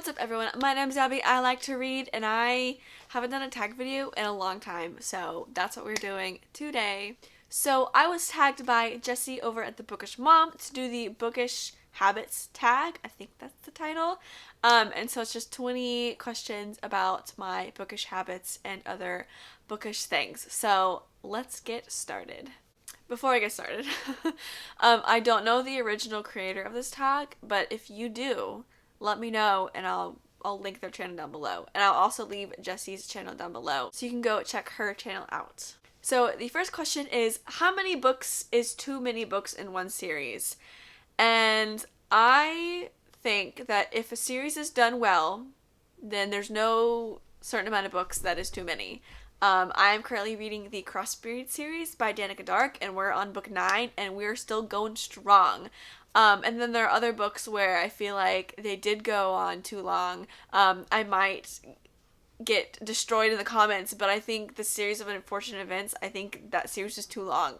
What's up everyone, my name's Abby, I like to read, and I haven't done a tag video in a long time, so that's what we're doing today. So I was tagged by Jessie over at the Bookish Mom to do the Bookish Habits Tag, I think that's the title, and so it's just 20 questions about my bookish habits and other bookish things, so let's get started. Before I get started, I don't know the original creator of this tag, but if you do, let me know and I'll link their channel down below. And I'll also leave Jessie's channel down below so you can go check her channel out. So the first question is, how many books is too many books in one series? And I think that if a series is done well, then there's no certain amount of books that is too many. I am currently reading the Crossbreed series by Danica Dark, and we're on book 9, and we're still going strong. And then there are other books where I feel like they did go on too long. I might get destroyed in the comments, but I think the series of unfortunate events, I think that series is too long.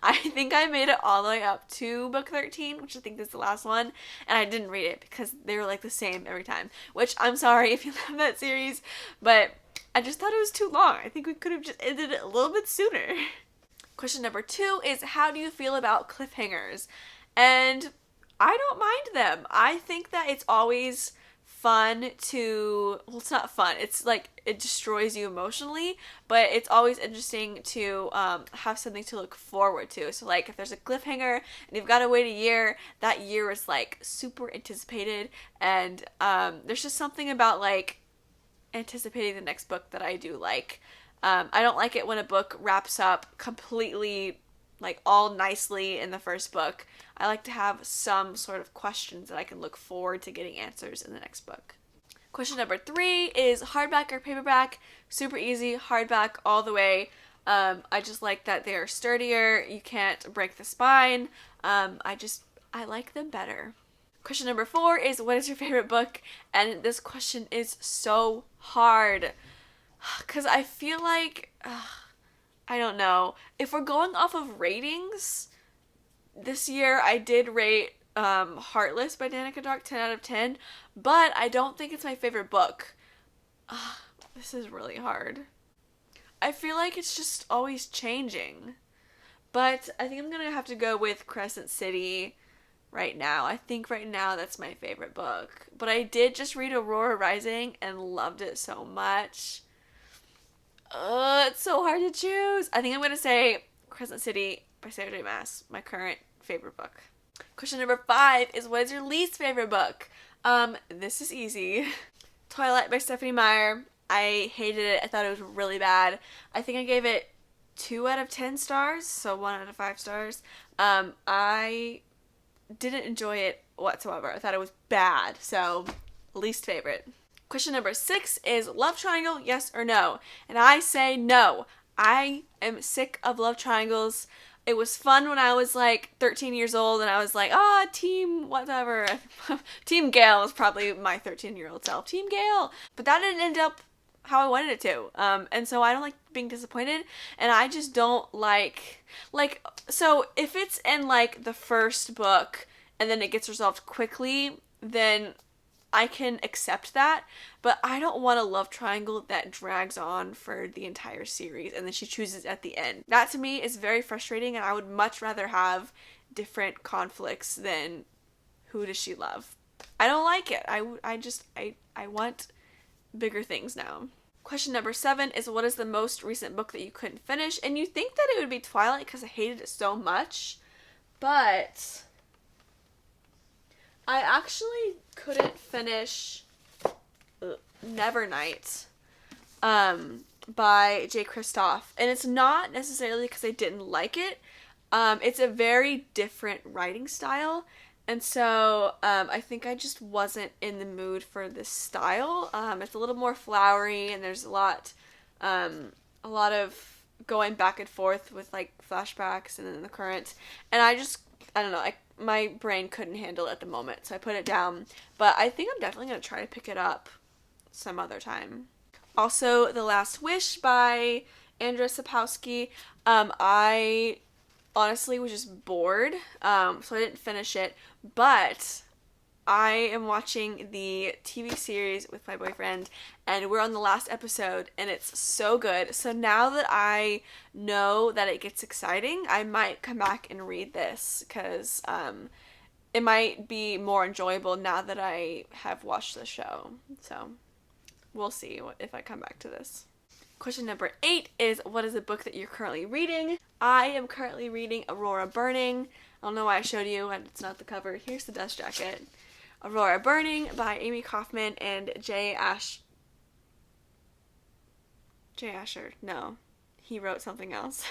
I think I made it all the way up to book 13, which I think is the last one, and I didn't read it because they were like the same every time, which I'm sorry if you love that series, but I just thought it was too long. I think we could have just ended it a little bit sooner. Question number 2 is, how do you feel about cliffhangers? And I don't mind them. I think that it's always fun to, well, it's not fun. It's like it destroys you emotionally, but it's always interesting to have something to look forward to. So like if there's a cliffhanger and you've got to wait a year, that year is like super anticipated, and there's just something about like anticipating the next book that I do like. I don't like it when a book wraps up completely, like all nicely in the first book. I like to have some sort of questions that I can look forward to getting answers in the next book. Question number 3 is hardback or paperback? Super easy, hardback all the way. I just like that they are sturdier. You can't break the spine. I like them better. Question number 4 is, what is your favorite book? And this question is so hard because I feel like, I don't know. If we're going off of ratings, this year I did rate Heartless by Danica Dark 10 out of 10, but I don't think it's my favorite book. This is really hard. I feel like it's just always changing, but I think I'm gonna have to go with Crescent City right now. I think right now that's my favorite book, but I did just read Aurora Rising and loved it so much. It's so hard to choose. I think I'm gonna say Crescent City by Sarah J. Maas, my current favorite book. Question number 5 is, what is your least favorite book? This is easy. Twilight by Stephanie Meyer. I hated it. I thought it was really bad. I think I gave it 2 out of 10 stars, so 1 out of 5 stars. I didn't enjoy it whatsoever. I thought it was bad, so least favorite. Question number 6 is, love triangle, yes or no? And I say no. I am sick of love triangles. It was fun when I was like 13 years old and I was like, team whatever. Team Gale was probably my 13-year-old self. Team Gale. But that didn't end up how I wanted it to. And so I don't like being disappointed, and I just don't like, so if it's in like the first book and then it gets resolved quickly, then I can accept that, but I don't want a love triangle that drags on for the entire series and then she chooses at the end. That to me is very frustrating, and I would much rather have different conflicts than who does she love. I don't like it. I want bigger things now. Question number 7 is, what is the most recent book that you couldn't finish? And you think that it would be Twilight because I hated it so much, but I actually couldn't finish Nevernight by J. Kristoff, and it's not necessarily because I didn't like it. It's a very different writing style, and so I think I just wasn't in the mood for this style. It's a little more flowery, and there's a lot of going back and forth with like flashbacks and then the current, and I don't know, my brain couldn't handle it at the moment, so I put it down. But I think I'm definitely going to try to pick it up some other time. Also, The Last Wish by Andrzej Sapkowski. I honestly was just bored, so I didn't finish it. But I am watching the TV series with my boyfriend, and we're on the last episode, and it's so good. So now that I know that it gets exciting, I might come back and read this, because it might be more enjoyable now that I have watched the show. So we'll see if I come back to this. Question number 8 is, what is the book that you're currently reading? I am currently reading Aurora Burning. I don't know why I showed you, and it's not the cover. Here's the dust jacket. Aurora Burning by Amy Kaufman and Jay Asher. No, he wrote something else.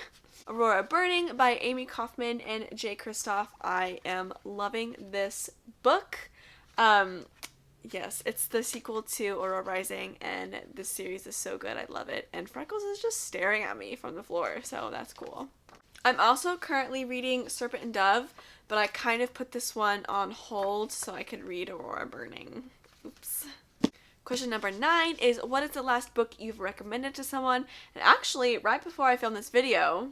Aurora Burning by Amy Kaufman and Jay Kristoff. I am loving this book. Yes, it's the sequel to Aurora Rising, and this series is so good. I love it. And Freckles is just staring at me from the floor, so that's cool. I'm also currently reading Serpent and Dove, but I kind of put this one on hold so I could read Aurora Burning. Oops. Question number 9 is, what is the last book you've recommended to someone? And actually, right before I filmed this video,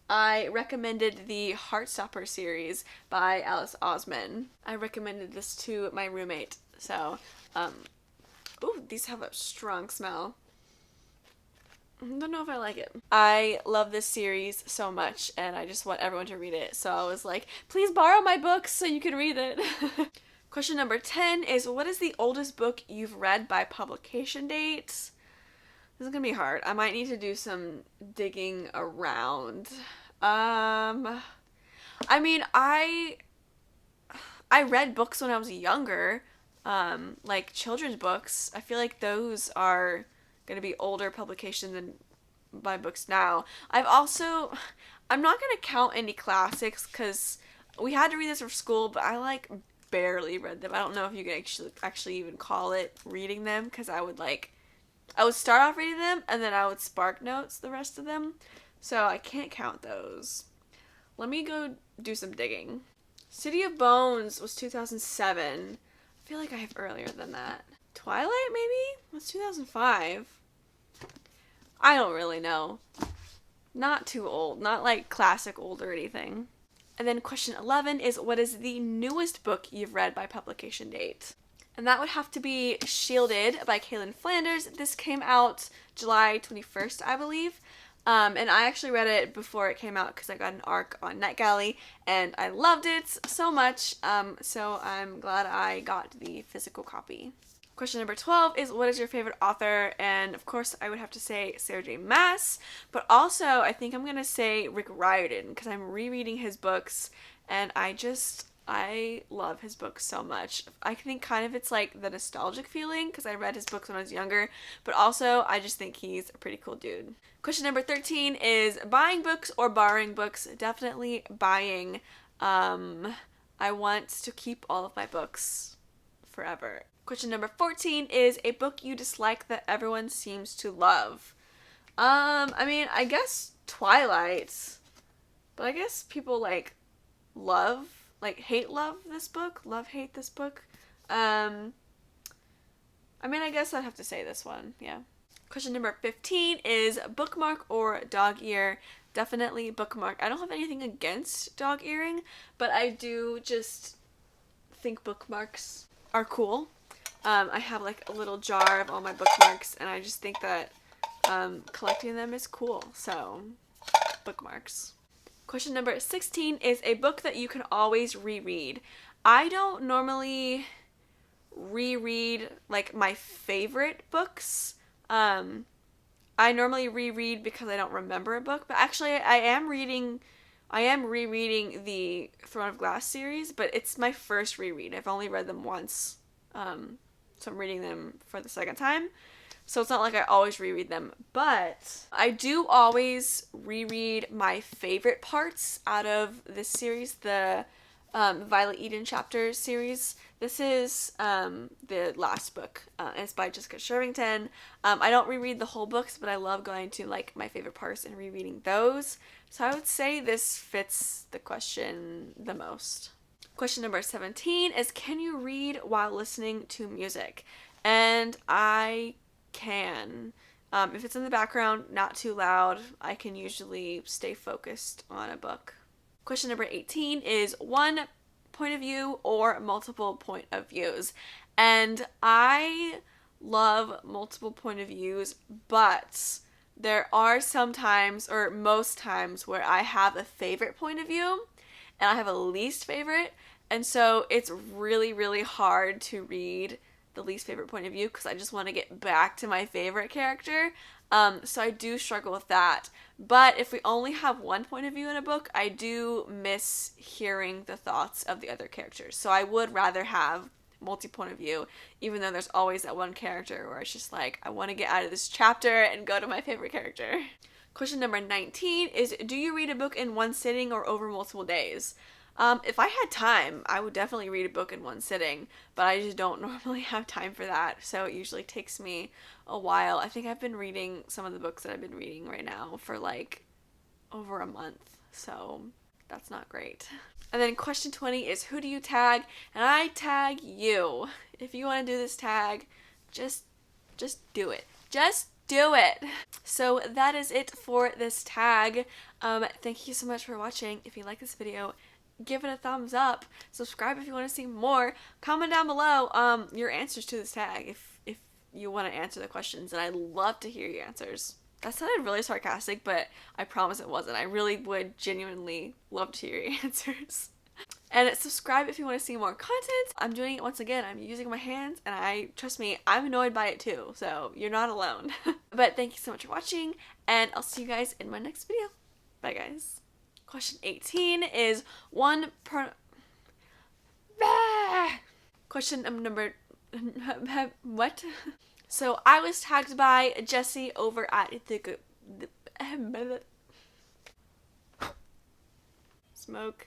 I recommended the Heartstopper series by Alice Osman. I recommended this to my roommate. So, ooh, these have a strong smell. I don't know if I like it. I love this series so much, and I just want everyone to read it. So I was like, please borrow my books so you can read it. Question number 10 is, what is the oldest book you've read by publication date? This is gonna be hard. I might need to do some digging around. I mean, I read books when I was younger, like children's books. I feel like those are gonna be older publication than my books now. I'm not gonna count any classics because we had to read this for school, but I like barely read them. I don't know if you can actually even call it reading them, because I would start off reading them and then I would spark notes the rest of them. So I can't count those. Let me go do some digging. City of Bones was 2007. I feel like I have earlier than that. Twilight, maybe? That's 2005. I don't really know. Not too old. Not like classic old or anything. And then question 11 is, what is the newest book you've read by publication date? And that would have to be Shielded by Kaylin Flanders. This came out July 21st, I believe. And I actually read it before it came out because I got an ARC on NetGalley, and I loved it so much. So I'm glad I got the physical copy. Question number 12 is, what is your favorite author? And of course, I would have to say Sarah J. Maas, but also I think I'm going to say Rick Riordan, because I'm rereading his books, and I love his books so much. I think kind of it's like the nostalgic feeling, because I read his books when I was younger, but also I just think he's a pretty cool dude. Question number 13 is, buying books or borrowing books? Definitely buying. I want to keep all of my books forever. Question number 14 is, a book you dislike that everyone seems to love. I mean, I guess Twilight, but I guess people hate this book, hate this book. I mean, I guess I'd have to say this one, yeah. Question number 15 is, bookmark or dog ear? Definitely bookmark. I don't have anything against dog earing, but I do just think bookmarks are cool. I have like a little jar of all my bookmarks, and I just think that collecting them is cool, so bookmarks. Question number 16 is, a book that you can always reread. I don't normally reread like my favorite books. I normally reread because I don't remember a book, but actually I am rereading the Throne of Glass series, but it's my first reread. I've only read them once. So I'm reading them for the second time. So it's not like I always reread them, but I do always reread my favorite parts out of this series, the Violet Eden chapter series. This is the last book. It's by Jessica Shervington. I don't reread the whole books, but I love going to like my favorite parts and rereading those. So I would say this fits the question the most. Question number 17 is, can you read while listening to music? And I can. If it's in the background, not too loud, I can usually stay focused on a book. Question number 18 is, one point of view or multiple point of views. And I love multiple point of views, but there are some times, or most times, where I have a favorite point of view and I have a least favorite. And so it's really, really hard to read the least favorite point of view because I just want to get back to my favorite character. So I do struggle with that. But if we only have one point of view in a book, I do miss hearing the thoughts of the other characters. So I would rather have multi-point of view, even though there's always that one character where it's just like, I want to get out of this chapter and go to my favorite character. Question number 19 is, do you read a book in one sitting or over multiple days? If I had time, I would definitely read a book in one sitting, but I just don't normally have time for that, so it usually takes me a while. I think I've been reading some of the books that I've been reading right now for like over a month, so that's not great. And then question 20 is, who do you tag? And I tag you. If you want to do this tag, just do it. Just do it. So that is it for this tag. Thank you so much for watching. If you like this video, give it a thumbs up. Subscribe if you want to see more. Comment down below your answers to this tag if you want to answer the questions, and I'd love to hear your answers. That sounded really sarcastic, but I promise it wasn't. I really would genuinely love to hear your answers. And subscribe if you want to see more content. I'm doing it once again. I'm using my hands, and trust me, I'm annoyed by it too, so you're not alone. But thank you so much for watching, and I'll see you guys in my next video. Bye, guys. Question 18 is Question number... What? So I was tagged by Jessie over at the Smoke.